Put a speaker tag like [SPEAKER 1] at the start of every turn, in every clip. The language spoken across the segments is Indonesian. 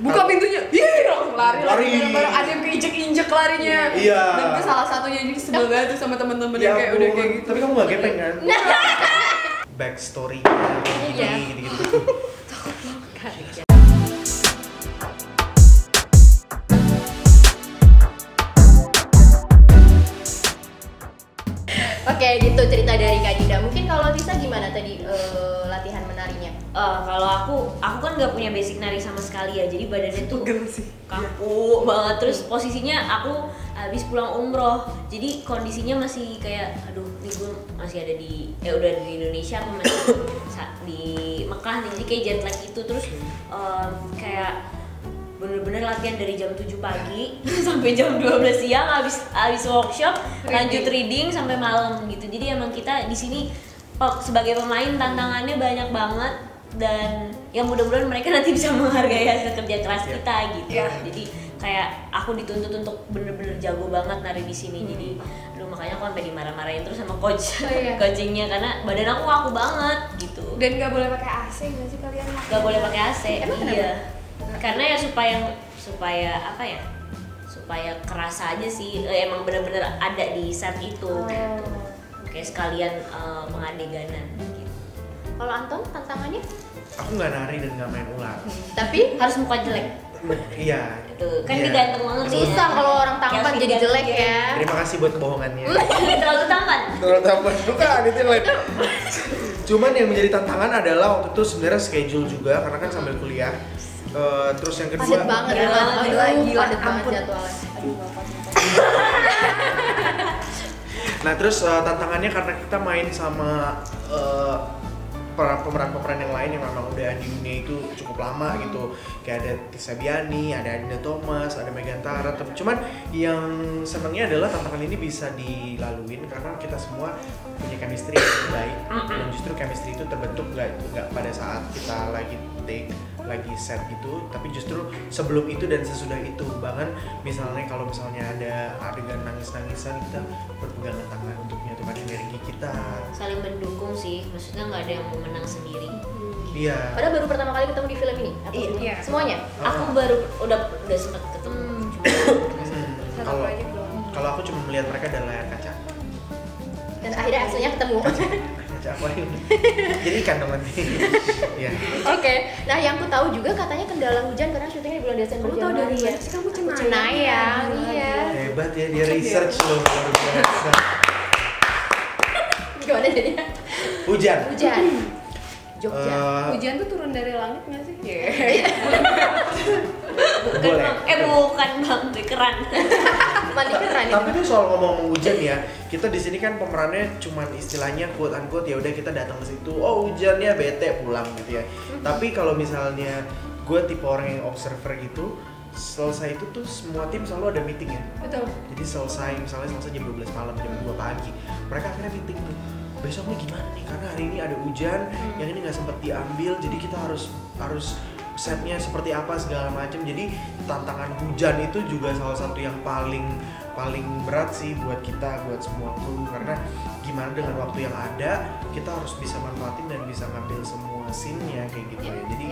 [SPEAKER 1] buka pintunya, langsung lari. Baru ada yang keinjek-injek larinya.
[SPEAKER 2] Iya.
[SPEAKER 1] Dan itu salah satunya jadi sebel banget tuh sama temen-temennya kayak udah kayak gitu.
[SPEAKER 2] Tapi kamu gak gepeng kan? Backstory-nya gitu-gitu.
[SPEAKER 3] Oke, gitu cerita dari Kak Dinda. Mungkin kalau Tisa gimana tadi latihan menarinya?
[SPEAKER 4] Kalau aku kan nggak punya basic nari sama sekali ya, jadi badannya tuh kaku banget. Terus posisinya aku habis pulang umroh, jadi kondisinya masih kayak, aduh, nih gue masih ada di, udah di Indonesia, aku masih di Mekah nih, jadi kayak jet lag gitu. Terus kayak bener-bener latihan dari jam 7 pagi sampai jam 12 siang, habis workshop lanjut reading sampai malam gitu. Jadi emang kita di sini sebagai pemain tantangannya banyak banget, dan ya mudah-mudahan mereka nanti bisa menghargai hasil kerja keras kita gitu. Jadi kayak aku dituntut untuk bener-bener jago banget nari di sini. Jadi aduh, makanya aku sampai dimarah-marahin terus sama coach coachingnya, karena badan aku kaku banget gitu.
[SPEAKER 1] Dan nggak boleh pakai AC nggak sih kalian?
[SPEAKER 4] Nggak boleh pakai AC. Iya. Karena ya supaya apa ya? Supaya kerasa aja sih. Emang bener-bener ada di set itu. Gitu. Kayak sekalian pengadeganan gitu.
[SPEAKER 3] Kalau Anton tantangannya?
[SPEAKER 2] Aku nggak nari dan nggak main ular.
[SPEAKER 3] Tapi
[SPEAKER 4] harus muka jelek.
[SPEAKER 2] Iya.
[SPEAKER 4] Itu kan dia ganteng banget nih.
[SPEAKER 3] Susah kalau orang tampan jadi jelek ya.
[SPEAKER 2] Terima kasih buat kebohongannya.
[SPEAKER 4] Terlalu tampan.
[SPEAKER 2] Terlalu tampan. Bukan, itu lain. Cuman yang menjadi tantangan adalah waktu itu sebenarnya schedule juga, karena kan sambil kuliah. Terus yang kedua
[SPEAKER 3] padat banget ya,
[SPEAKER 1] gila,
[SPEAKER 3] padat banget jadwalnya.
[SPEAKER 1] Aduh, bapak.
[SPEAKER 2] Nah terus tantangannya karena kita main sama pemeran-pemeran yang lain yang memang udah di dunia itu cukup lama gitu, kayak ada Tisa Biani, ada Adinda Thomas, ada Megantara. Cuman yang senangnya adalah tantangan ini bisa dilaluin karena kita semua punya chemistry yang baik, dan justru chemistry itu terbentuk nggak pada saat kita lagi take, lagi set gitu, tapi justru sebelum itu dan sesudah itu. Bahkan misalnya kalau misalnya ada adegan nangis-nangisan, kita berpegangan tangan untuk menyatukan energi kita,
[SPEAKER 4] saling mendukung sih, maksudnya nggak ada yang mau menang sendiri.
[SPEAKER 2] Iya.
[SPEAKER 3] Padahal baru pertama kali ketemu di film ini.
[SPEAKER 1] Iya.
[SPEAKER 3] Semuanya.
[SPEAKER 4] Aku baru udah sempat ketemu.
[SPEAKER 2] Kalau aku cuma melihat mereka dari layar kaca.
[SPEAKER 3] Dan akhirnya hasilnya ketemu.
[SPEAKER 2] Kaca apa ini? Jadi ikan dong nanti. Iya.
[SPEAKER 3] Oke. Nah, yang aku tahu juga katanya kendala hujan karena syutingnya di bulan Desember.
[SPEAKER 1] Kamu tahu dari mana sih? Kamu
[SPEAKER 3] Cenayang. Iya.
[SPEAKER 2] Hebat ya, dia research loh, luar biasa.
[SPEAKER 3] Gimana jadinya?
[SPEAKER 2] Hujan.
[SPEAKER 3] Jogja.
[SPEAKER 1] Hujan tuh turun dari langit nggak sih?
[SPEAKER 2] Boleh.
[SPEAKER 4] Bukan bang, di keran.
[SPEAKER 3] Mandi keran itu.
[SPEAKER 2] Tapi tuh soal ngomong hujan ya, kita di sini kan pemerannya cuman istilahnya quote unquote ya udah kita datang ke situ, oh hujan ya bete pulang gitu ya. Tapi kalau misalnya gue tipe orang yang observer gitu, selesai itu tuh semua tim selalu ada meeting ya.
[SPEAKER 1] Betul.
[SPEAKER 2] Jadi misalnya selesai jam 12 malam, jam 2 pagi, mereka akhirnya meeting tuh. Besok nih gimana nih, karena hari ini ada hujan, yang ini nggak sempat diambil, jadi kita harus setnya seperti apa segala macam. Jadi tantangan hujan itu juga salah satu yang paling berat sih buat kita, buat semua kru, karena gimana dengan waktu yang ada kita harus bisa manfaatin dan bisa ngambil semua scene-nya kayak gitu ya. Jadi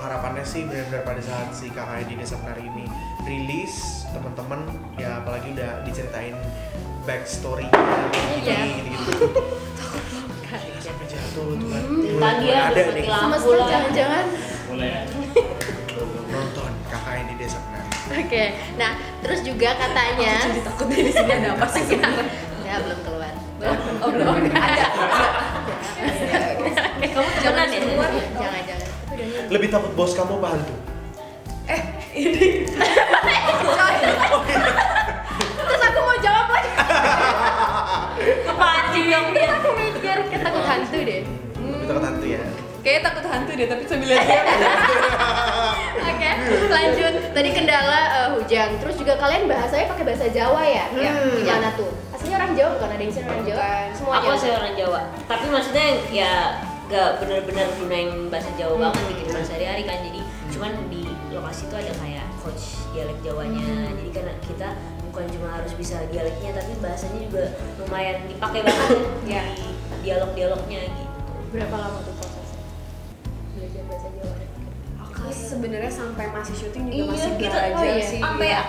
[SPEAKER 2] harapannya sih benar-benar pada saat si KKN di Desa Penari ini rilis, teman-teman ya apalagi udah diceritain backstory-nya gitu. Sampai jatuh tuh kan.
[SPEAKER 4] Tadi ya
[SPEAKER 2] ada
[SPEAKER 4] mati
[SPEAKER 2] nih
[SPEAKER 4] lampu lah.
[SPEAKER 3] Jangan-jangan.
[SPEAKER 5] Boleh.
[SPEAKER 2] nonton KKN di Desa Penari.
[SPEAKER 3] Oke. Nah, terus juga katanya
[SPEAKER 1] Jadi takut di sini ada apa sih sekarang?
[SPEAKER 3] ya belum keluar.
[SPEAKER 1] Oh belum ada.
[SPEAKER 4] Kamu jangan ya.
[SPEAKER 3] Jangan-jangan.
[SPEAKER 2] Lebih takut bos kamu apa hantu?
[SPEAKER 3] Terus aku mau jawab lagi.
[SPEAKER 4] Kepancing dong dia.
[SPEAKER 3] Aku mikir ketakut hantu deh.
[SPEAKER 2] Lebih takut hantu ya.
[SPEAKER 1] Kayaknya takut hantu deh, tapi sambil lihat dia.
[SPEAKER 3] Oke, lanjut. Tadi kendala hujan. Terus juga kalian bahasanya pakai bahasa Jawa ya? Gimana tuh? Aslinya orang Jawa bukan, ada yang sini orang Jawa?
[SPEAKER 1] Bukan.
[SPEAKER 3] Semuanya.
[SPEAKER 4] Aku asli orang Jawa, tapi maksudnya ya gak benar-benar gunain bahasa Jawa banget di kehidupan sehari-hari kan. Jadi cuman di lokasi itu ada kayak coach dialek Jawanya. Jadi karena kita bukan cuma harus bisa dialeknya, tapi bahasanya juga lumayan dipakai banget
[SPEAKER 1] Ya.
[SPEAKER 4] di dialog-dialognya gitu.
[SPEAKER 3] Berapa lama tuh prosesnya belajar bahasa Jawa?
[SPEAKER 1] sebenarnya sampai masih syuting juga
[SPEAKER 4] Iya,
[SPEAKER 1] masih
[SPEAKER 4] kita
[SPEAKER 1] belajar sih.
[SPEAKER 4] sampai
[SPEAKER 1] Iya.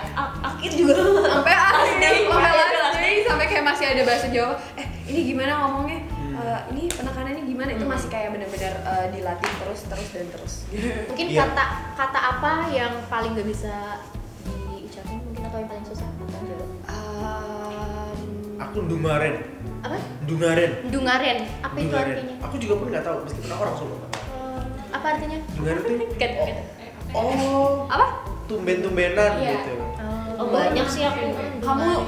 [SPEAKER 4] akhir juga
[SPEAKER 1] sampai akhir
[SPEAKER 4] Sampai
[SPEAKER 1] last day, sampai kayak masih ada bahasa Jawa. Ini gimana ngomongnya? Ini penekanannya gimana? Itu masih kayak benar-benar dilatih terus dan terus.
[SPEAKER 3] Mungkin
[SPEAKER 2] Iya.
[SPEAKER 3] kata apa yang paling gak bisa diucapin mungkin atau yang paling susah?
[SPEAKER 2] Aku Ndungaren.
[SPEAKER 3] Apa?
[SPEAKER 2] Ndungaren.
[SPEAKER 3] Dungaren. Apa itu
[SPEAKER 2] Ndungaren.
[SPEAKER 3] artinya?
[SPEAKER 2] Aku juga pun nggak tahu, meskipun orang Solo.
[SPEAKER 3] Apa artinya?
[SPEAKER 2] Ndungaren tuh
[SPEAKER 3] Kata-kata.
[SPEAKER 2] oh
[SPEAKER 1] Apa?
[SPEAKER 2] tumben-tumbenan
[SPEAKER 3] Iya.
[SPEAKER 2] gitu.
[SPEAKER 4] Oh banyak sih aku.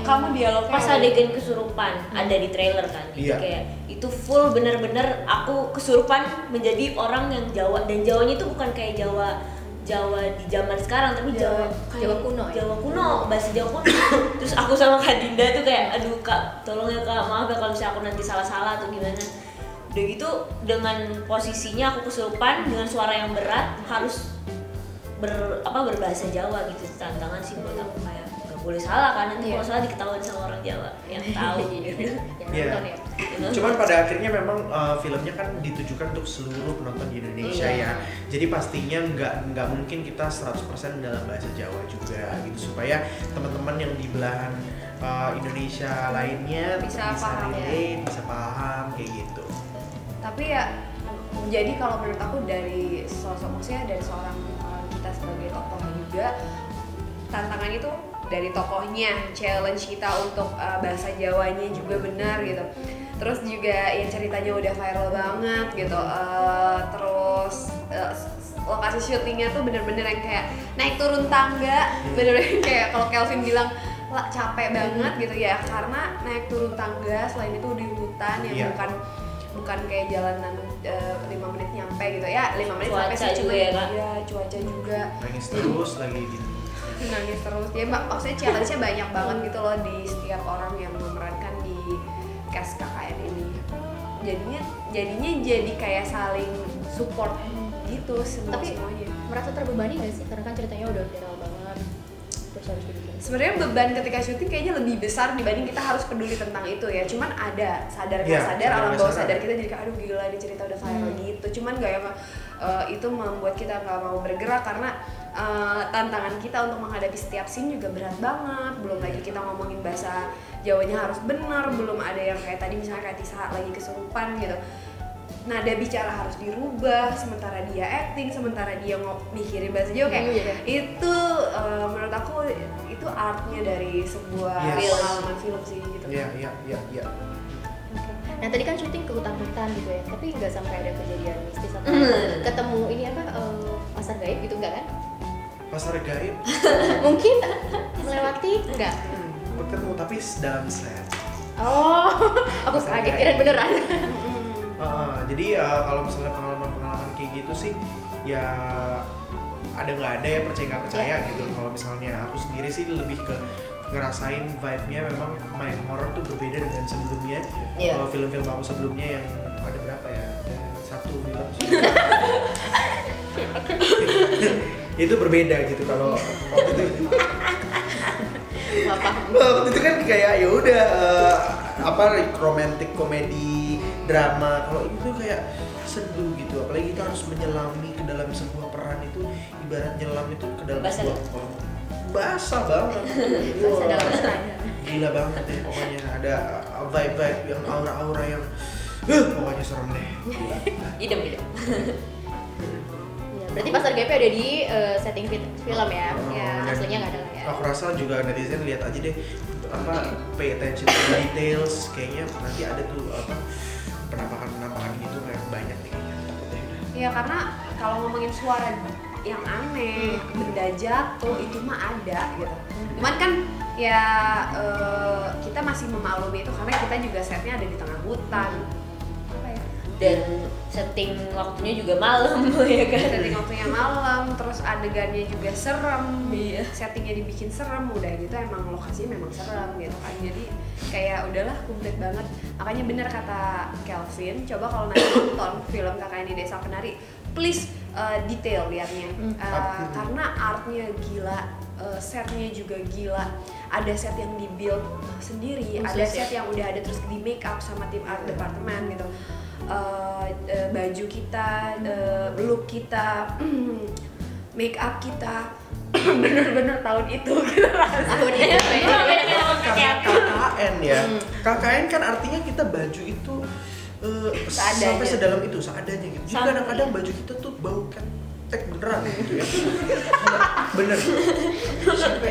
[SPEAKER 1] Kamu dialognya
[SPEAKER 4] Pas adegan kesurupan ada di trailer kan.
[SPEAKER 2] Iya.
[SPEAKER 4] Kayak itu full bener-bener aku kesurupan menjadi orang yang Jawa, dan Jawanya itu bukan kayak Jawa di zaman sekarang, tapi Jawa
[SPEAKER 3] kuno ya?
[SPEAKER 4] Jawa kuno, bahasa Jawa kuno. Terus aku sama Kak Dinda tuh kayak, aduh Kak, tolong ya Kak, maaf ya kalau misalnya aku nanti salah-salah atau gimana. Udah gitu dengan posisinya aku kesurupan dengan suara yang berat harus berbahasa Jawa gitu. Tantangan sih buat aku, kayak gak boleh salah kan, nanti kalau salah diketahuin sama orang Jawa yang tahu gitu.
[SPEAKER 2] Iya.
[SPEAKER 3] Nonton ya.
[SPEAKER 2] Cuman pada akhirnya memang filmnya kan ditujukan untuk seluruh penonton di Indonesia ya. Jadi pastinya nggak mungkin kita 100% dalam bahasa Jawa juga gitu, supaya teman-teman yang di belahan Indonesia lainnya
[SPEAKER 1] Bisa paham,
[SPEAKER 2] relate, bisa paham kayak gitu.
[SPEAKER 1] Tapi ya jadi kalau menurut aku dari maksudnya dari seorang kita sebagai tokoh juga, tantangannya itu dari tokohnya, challenge kita untuk bahasa Jawanya juga benar gitu. Terus juga ya ceritanya udah viral banget gitu. Terus lokasi syutingnya tuh bener-bener yang kayak naik turun tangga, bener-bener kayak kalau Kelvin bilang lah capek banget gitu ya, karena naik turun tangga, selain itu di hutan yang bukan kayak jalanan 5 menit nyampe gitu ya, 5 menit
[SPEAKER 4] Cuaca
[SPEAKER 1] sampai sih,
[SPEAKER 4] juga
[SPEAKER 1] cuma
[SPEAKER 4] ya, Kak?
[SPEAKER 1] ya cuaca juga
[SPEAKER 2] Nangis terus lagi gitu.
[SPEAKER 1] nangis terus ya, maksudnya challenge-nya banyak banget gitu loh di setiap orang yang memerankan di cast KKN ini. Jadinya jadi kayak saling support gitu
[SPEAKER 3] Tapi
[SPEAKER 1] semuanya.
[SPEAKER 3] merasa terbebani gak sih? Karena kan ceritanya udah viral banget. Terus harus dibikin.
[SPEAKER 1] Sebenarnya beban ketika syuting kayaknya lebih besar dibanding kita harus peduli tentang itu ya. Cuman ada sadar nggak
[SPEAKER 2] Iya,
[SPEAKER 1] sadar,
[SPEAKER 2] sadar
[SPEAKER 1] alam
[SPEAKER 2] nggak
[SPEAKER 1] bawah
[SPEAKER 2] sadar.
[SPEAKER 1] sadar kita jadi kayak aduh gila ini cerita udah viral gitu. Cuman nggak yang itu membuat kita nggak mau bergerak karena tantangan kita untuk menghadapi setiap scene juga berat banget. Belum lagi kita ngomongin bahasa Jawanya harus benar, belum ada yang kayak tadi misalnya kayak Tisa lagi kesurupan gitu. Nada bicara harus dirubah, sementara dia acting, sementara dia mikirin bahasa Jawa kayak itu menurut aku itu artnya dari sebuah pengalaman film sih gitu.
[SPEAKER 2] Iya.
[SPEAKER 3] Oke. Nah tadi kan syuting ke hutan-hutan gitu ya, tapi nggak sampai ada kejadian mistis atau ketemu ini apa pasar gaib gitu nggak kan?
[SPEAKER 2] Pasar gaib
[SPEAKER 3] Mungkin melewati nggak?
[SPEAKER 2] ketemu tapi dalam set.
[SPEAKER 3] Oh, aku
[SPEAKER 2] Pasar
[SPEAKER 3] kaget
[SPEAKER 2] gaib.
[SPEAKER 3] kirain beneran.
[SPEAKER 2] Jadi kalau misalnya pengalaman sih ya ada nggak ada ya, percaya nggak percaya gitu. Kalau misalnya aku sendiri sih lebih ke ngerasain vibe-nya, memang main horror tuh berbeda dengan sebelumnya. Kalau film-film aku sebelumnya yang ada berapa ya, ada 1 film itu berbeda gitu. Kalau waktu itu waktu itu kan kayak ya udah romantic komedi drama. Kalau ini tuh kayak seduh gitu, apalagi kita harus menyelami ke dalam sebuah peran itu, ibarat nyelam itu ke dalam sebuah basah banget. Wah, gila banget deh pokoknya, ada vibe yang aura yang pokoknya serem deh.
[SPEAKER 4] Idem.
[SPEAKER 3] Berarti pasar gaib ada di setting film ya? Ya
[SPEAKER 2] Dan
[SPEAKER 3] aslinya nggak ada lah ya.
[SPEAKER 2] Aku rasa juga netizen lihat aja deh, pay attention to the details, kayaknya nanti ada tuh penampakan gitu kayak banyak nih kayaknya. Takut deh.
[SPEAKER 1] Ya karena kalau ngomongin suara yang aneh, benda jatuh itu mah ada gitu. Cuman kan ya kita masih memaklumi itu karena kita juga setnya ada di tengah hutan. Apa ya?
[SPEAKER 4] Dan setting waktunya juga malam ya kan.
[SPEAKER 1] Setting waktunya malam, terus adegannya juga serem. Settingnya dibikin serem, udah gitu emang lokasinya memang serem gitu kan. Jadi kayak udahlah komplit banget. Makanya bener kata Kelvin, coba kalau nanti nonton film KKN di Desa Penari, please detail liatnya. Karena artnya gila, setnya juga gila. Ada set yang di-build sendiri, ada set yang udah ada terus di make up sama tim art departemen gitu. Baju kita, look kita, make up kita bener-bener tahun itu gitu
[SPEAKER 3] Tahun ini
[SPEAKER 2] Karena KKN ya. KKN kan artinya kita baju itu
[SPEAKER 1] Seadanya.
[SPEAKER 2] sampai sedalam itu, seadanya gitu. Jadi
[SPEAKER 4] Sampai,
[SPEAKER 2] kadang-kadang
[SPEAKER 4] iya.
[SPEAKER 2] baju kita tuh bau ketek beneran gitu ya. Bener. Sampai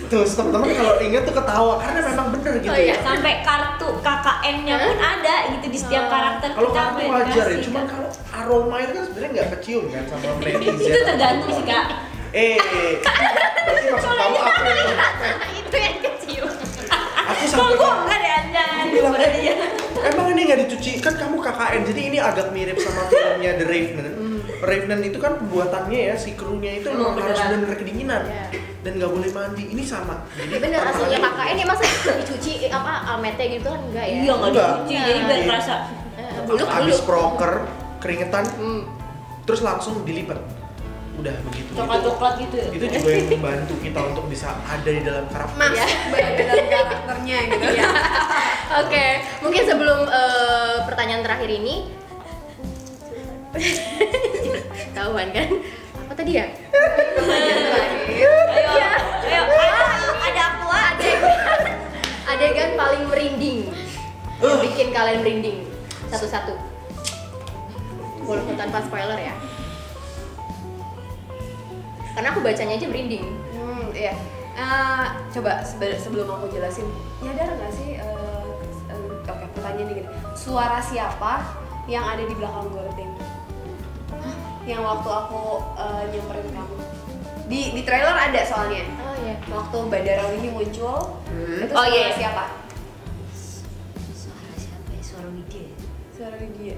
[SPEAKER 2] tuh teman-teman kalau ingat tuh ketawa karena memang bener gitu
[SPEAKER 3] Oh, iya.
[SPEAKER 2] ya.
[SPEAKER 4] Sampai kartu KKN-nya pun ada gitu di setiap karakter
[SPEAKER 2] Kalau
[SPEAKER 4] kita.
[SPEAKER 2] kartu
[SPEAKER 4] sampai
[SPEAKER 2] wajar ya,
[SPEAKER 4] dikasih,
[SPEAKER 2] cuman
[SPEAKER 4] Kak.
[SPEAKER 2] kalau aroma itu kan sebenarnya nggak kecium kan sama netizen.
[SPEAKER 4] Itu tergantung sih Kak.
[SPEAKER 2] Berarti maksud kamu aku yang
[SPEAKER 3] itu yang kecil.
[SPEAKER 2] aku
[SPEAKER 4] Kok
[SPEAKER 2] sampai
[SPEAKER 4] gue enggak deh Anda?
[SPEAKER 2] aku bilang emang ini nggak dicuci kan kamu KKN jadi ini agak mirip sama filmnya The Revenant. Revenant itu kan pembuatannya ya si krunya itu memang harus
[SPEAKER 4] beneran.
[SPEAKER 2] benar kedinginan
[SPEAKER 3] Iya.
[SPEAKER 2] dan nggak boleh mandi ini sama jadi
[SPEAKER 3] Bener aslinya
[SPEAKER 2] tantangannya
[SPEAKER 3] KKN ya masa dicuci apa almetnya gitu kan enggak ya?
[SPEAKER 4] Iya nggak
[SPEAKER 2] Enggak.
[SPEAKER 4] dicuci, jadi biar
[SPEAKER 2] Iya.
[SPEAKER 4] kerasa.
[SPEAKER 3] Buluk
[SPEAKER 2] abis
[SPEAKER 3] buluk.
[SPEAKER 2] proker keringetan
[SPEAKER 3] Hmm.
[SPEAKER 2] terus langsung dilipat udah begitu
[SPEAKER 4] Coklat-coklat gitu ya.
[SPEAKER 2] itu juga yang membantu kita untuk bisa ada di dalam karakter
[SPEAKER 1] masuk dalam karakternya gitu
[SPEAKER 3] Iya. Oke, mungkin sebelum pertanyaan terakhir ini tahuan kan? Apa tadi ya? Pertanyaan terakhir.
[SPEAKER 4] Ayo, ada aku
[SPEAKER 3] Adegan paling merinding. Yang bikin kalian merinding satu-satu. Walaupun tanpa spoiler ya. Karena aku bacanya aja merinding.
[SPEAKER 1] Iya. Coba sebelum aku jelasin, nyadar nggak sih? Oke, pertanyaannya gini. Suara siapa yang ada di belakang gue tim? Yang waktu aku nyamperin kamu. Di trailer ada soalnya.
[SPEAKER 3] Oh iya.
[SPEAKER 1] Waktu Badara Wihi muncul, itu
[SPEAKER 4] Oh,
[SPEAKER 1] suara
[SPEAKER 4] iya.
[SPEAKER 1] siapa?
[SPEAKER 4] Suara siapa ya? Suara Widya.
[SPEAKER 1] Suara dia.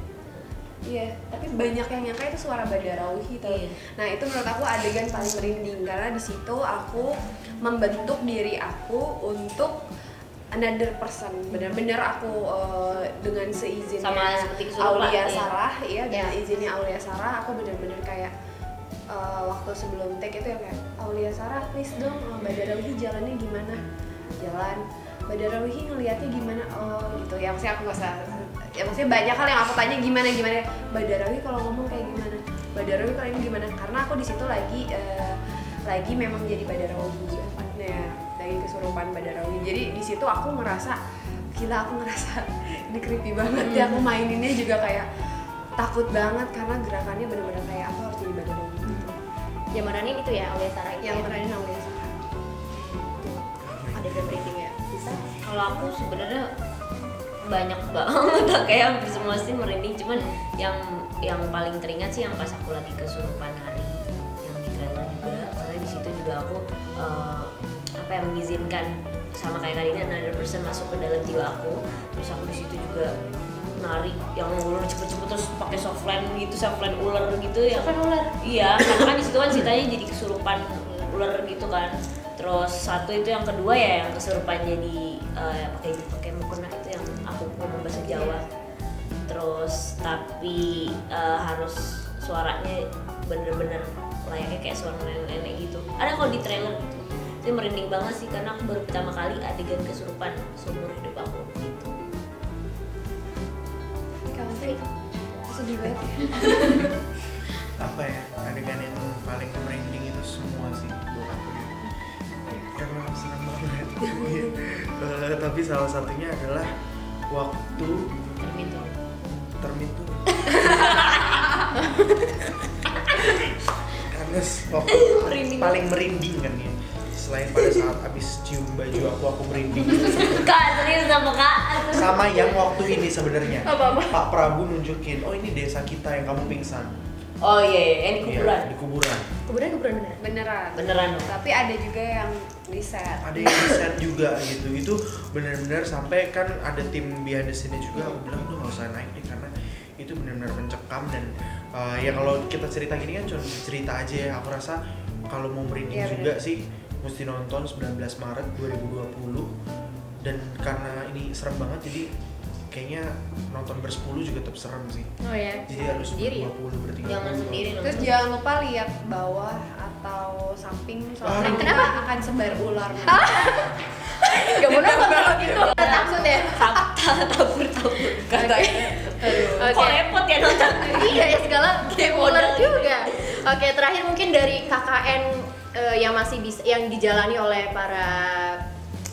[SPEAKER 1] Iya, tapi banyak yang nyangka itu suara Badara Wihi tau.
[SPEAKER 4] Iya.
[SPEAKER 1] Nah itu menurut aku adegan paling merinding karena di situ aku membentuk diri aku untuk another person. Benar-benar aku dengan seizinnya
[SPEAKER 4] Sama seperti kesurupan,
[SPEAKER 1] Aulia
[SPEAKER 4] iya.
[SPEAKER 1] Sarah, iya dengan
[SPEAKER 3] Iya.
[SPEAKER 1] izinnya Aulia Sarah aku benar-benar kayak waktu sebelum take itu ya kayak Aulia Sarah please dong Badara Wihi jalannya gimana? Jalan Badara Wihi ngelihatnya gimana? Oh gitu ya maksudnya aku nggak usah ya maksudnya banyak hal yang aku tanya gimana Badara Wihi kalau ngomong kayak gimana Badara Wihi kalau ini gimana karena aku di situ lagi memang jadi Badara Wihi nah lagi kesurupan Badara Wihi jadi di situ aku ngerasa gila aku ngerasa ini creepy banget ya aku maininnya juga kayak takut banget karena gerakannya bener-bener kayak aku harus jadi Badara Wihi gitu
[SPEAKER 3] Yang meranin itu ya Aulia Sarah itu.
[SPEAKER 1] yang
[SPEAKER 3] ya?
[SPEAKER 1] peranin Aulia Sarah
[SPEAKER 3] Adegan merinding ya. Bisa?
[SPEAKER 4] Kalau aku sebenarnya banyak banget kayak hampir semua scene merinding, cuman yang paling teringat sih yang pas aku lagi kesurupan hari yang di trailer juga, karena di situ juga aku mengizinkan sama kayak kali ini another person masuk ke dalam jiwa aku, terus aku di situ juga narik yang ulur cepet-cepet terus pakai softline gitu, softline ular gitu ya.
[SPEAKER 3] Softline ular?
[SPEAKER 4] Iya, karena kan di situ kan ceritanya jadi kesurupan ular gitu kan. Terus satu itu yang kedua ya yang kesurupan jadi pakai mukena itu yang aku ngomong bahasa Jawa. Terus tapi harus suaranya bener-bener layaknya kayak suara nenek-nenek gitu. Ada kalau di trailer gitu. Itu merinding banget sih karena aku baru pertama kali adegan kesurupan seumur hidup aku gitu.
[SPEAKER 1] kamu sih sedih banget
[SPEAKER 2] apa ya adegan yang paling merinding itu semua sih buat aku ya karena serem banget tapi salah satunya adalah waktu termitu karena waktu paling merinding kan ya selain pada saat abis cium baju aku merinding
[SPEAKER 4] Kak, serius sama Kak?
[SPEAKER 2] sama yang waktu ini sebenarnya
[SPEAKER 3] Apa-apa?
[SPEAKER 2] Pak Prabu nunjukin oh ini desa kita yang kamu pingsan.
[SPEAKER 4] Oh iya, yang di kuburan.
[SPEAKER 2] Iya, di kuburan
[SPEAKER 3] Kuburan beneran.
[SPEAKER 1] beneran
[SPEAKER 4] Beneran dong.
[SPEAKER 1] tapi ada juga yang di set
[SPEAKER 2] ada yang di set juga gitu itu benar-benar sampai kan ada tim behind the scene juga aku bilang udah nggak usah naik deh karena itu benar-benar mencekam dan ya kalau kita cerita gini kan cuma cerita aja ya aku rasa kalau mau merinding
[SPEAKER 1] Iya,
[SPEAKER 2] juga sih mesti nonton 19 Maret 2020 dan karena ini serem banget jadi kayaknya nonton bersepuluh juga tetap serem sih
[SPEAKER 3] Oh ya.
[SPEAKER 2] jadi harus
[SPEAKER 3] Sendiri ya?
[SPEAKER 2] 20 bertiga
[SPEAKER 4] Jangan sendiri
[SPEAKER 1] terus
[SPEAKER 4] nonton.
[SPEAKER 1] jangan lupa lihat bawah atau samping soalnya
[SPEAKER 2] Aduh.
[SPEAKER 1] kenapa akan sebar ular
[SPEAKER 3] Gak mau nonton kalau gitu. Takut ya.
[SPEAKER 4] Tabur katanya.
[SPEAKER 3] Oke.
[SPEAKER 4] Kok repot ya nonton?
[SPEAKER 3] Iya ya segala kayak ular juga. Oke, terakhir mungkin dari KKN yang masih yang dijalani oleh para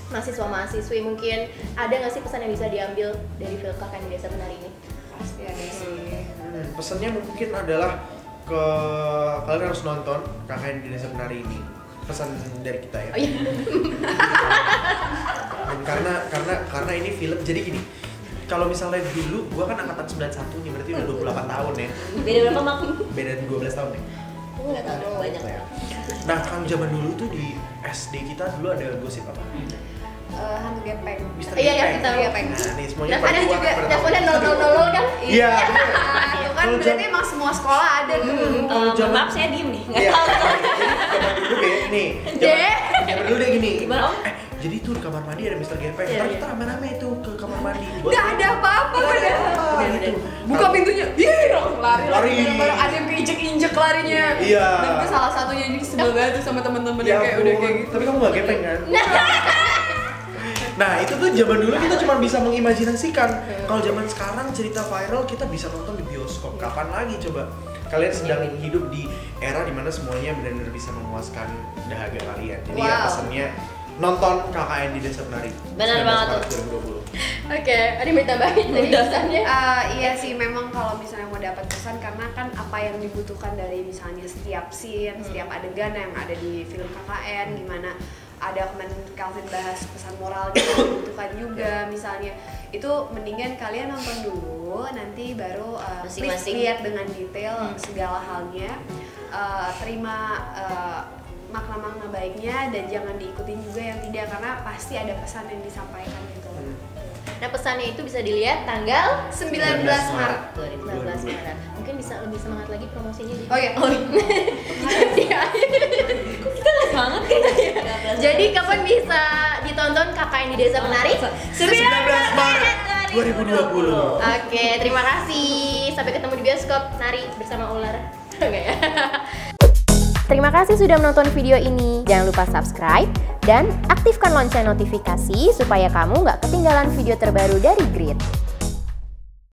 [SPEAKER 3] mahasiswa-mahasiswi, mungkin ada nggak sih pesan yang bisa diambil dari film KKN di Desa Penari ini?
[SPEAKER 1] Pasti ada sih.
[SPEAKER 2] Pesannya mungkin adalah kalian harus nonton KKN di Desa Penari ini. Pesan dari kita ya.
[SPEAKER 3] Oh, iya.
[SPEAKER 2] Dan karena ini film, jadi gini. Kalau misalnya dulu, gua kan angkatan 91 nih, berarti udah 28 tahun ya.
[SPEAKER 4] Beda berapa mak?
[SPEAKER 2] Beda 12 tahun nih.
[SPEAKER 4] Nggak tahu, banyak ya.
[SPEAKER 2] Nah, kalau zaman dulu tuh di SD kita dulu ada gosip apa?
[SPEAKER 1] Hantu gepeng.
[SPEAKER 2] Mister
[SPEAKER 3] Iya,
[SPEAKER 2] Gepeng.
[SPEAKER 3] kita
[SPEAKER 1] Gepeng.
[SPEAKER 2] Nah, nih semuanya
[SPEAKER 3] Dan ada
[SPEAKER 2] pada
[SPEAKER 3] juga
[SPEAKER 2] tua,
[SPEAKER 3] teleponnya 000 kan?
[SPEAKER 2] Iya.
[SPEAKER 1] Itu kan berarti emang semua sekolah ada tuh.
[SPEAKER 2] Zaman-
[SPEAKER 4] Maaf saya diem nih. Nggak
[SPEAKER 2] Iya.
[SPEAKER 4] tahu.
[SPEAKER 2] Jadi zaman dulu deh, nih. Zaman dulu deh gini.
[SPEAKER 4] Gimana Om?
[SPEAKER 2] Jadi tuh di kamar mandi ada Mister Gepeng.
[SPEAKER 3] Iya,
[SPEAKER 2] Ntar
[SPEAKER 3] iya.
[SPEAKER 2] kita rame-rame tuh ke kamar mandi.
[SPEAKER 1] Nggak ada apa-apa padahal.
[SPEAKER 2] Gitu.
[SPEAKER 1] Buka pintunya, lari.
[SPEAKER 2] Lari.
[SPEAKER 1] Baru ada yang keinjek-injek larinya.
[SPEAKER 2] Iya.
[SPEAKER 1] Dan itu salah satunya ini sebel banget tuh sama teman-teman yang kayak
[SPEAKER 2] ampun.
[SPEAKER 1] udah kayak gitu.
[SPEAKER 2] Tapi kamu gak gepeng kan? Nah itu tuh zaman dulu kita cuma bisa mengimajinasikan. Kalau zaman sekarang cerita viral kita bisa nonton di bioskop. Kapan lagi coba? Kalian sedang hidup di era dimana semuanya benar-benar bisa memuaskan dahaga kalian. Jadi ya
[SPEAKER 1] Wow.
[SPEAKER 2] pesannya nonton KKN di Desa Penari.
[SPEAKER 4] Benar
[SPEAKER 2] 19
[SPEAKER 4] banget
[SPEAKER 2] Maret
[SPEAKER 4] tuh.
[SPEAKER 2] 2020.
[SPEAKER 3] Oke, ada yang mau tambahin dari pesannya?
[SPEAKER 1] Iya sih, memang kalau misalnya mau dapat pesan, karena kan apa yang dibutuhkan dari misalnya setiap scene, setiap adegan yang ada di film KKN, gimana ada kemarin Calvin bahas pesan moralnya yang dibutuhkan juga misalnya, itu mendingan kalian nonton dulu, nanti baru please
[SPEAKER 4] Masing-masing.
[SPEAKER 1] lihat dengan detail segala halnya, terima makna-makna baiknya dan jangan diikutin juga yang tidak, karena pasti ada pesan yang disampaikan gitu.
[SPEAKER 3] Nah, pesannya itu bisa dilihat tanggal
[SPEAKER 1] 19 Maret.
[SPEAKER 3] 19 Maret. Mungkin bisa lebih semangat lagi promosinya.
[SPEAKER 1] Oh iya.
[SPEAKER 4] Banget kayaknya.
[SPEAKER 3] Jadi kapan bisa ditonton KKN di Desa Penari?
[SPEAKER 2] 19 Maret 2020.
[SPEAKER 3] Oke, terima kasih. Sampai ketemu di bioskop nari bersama ular. Enggak ya? Terima kasih sudah menonton video ini. Jangan lupa subscribe dan aktifkan lonceng notifikasi supaya kamu nggak ketinggalan video terbaru dari Grid.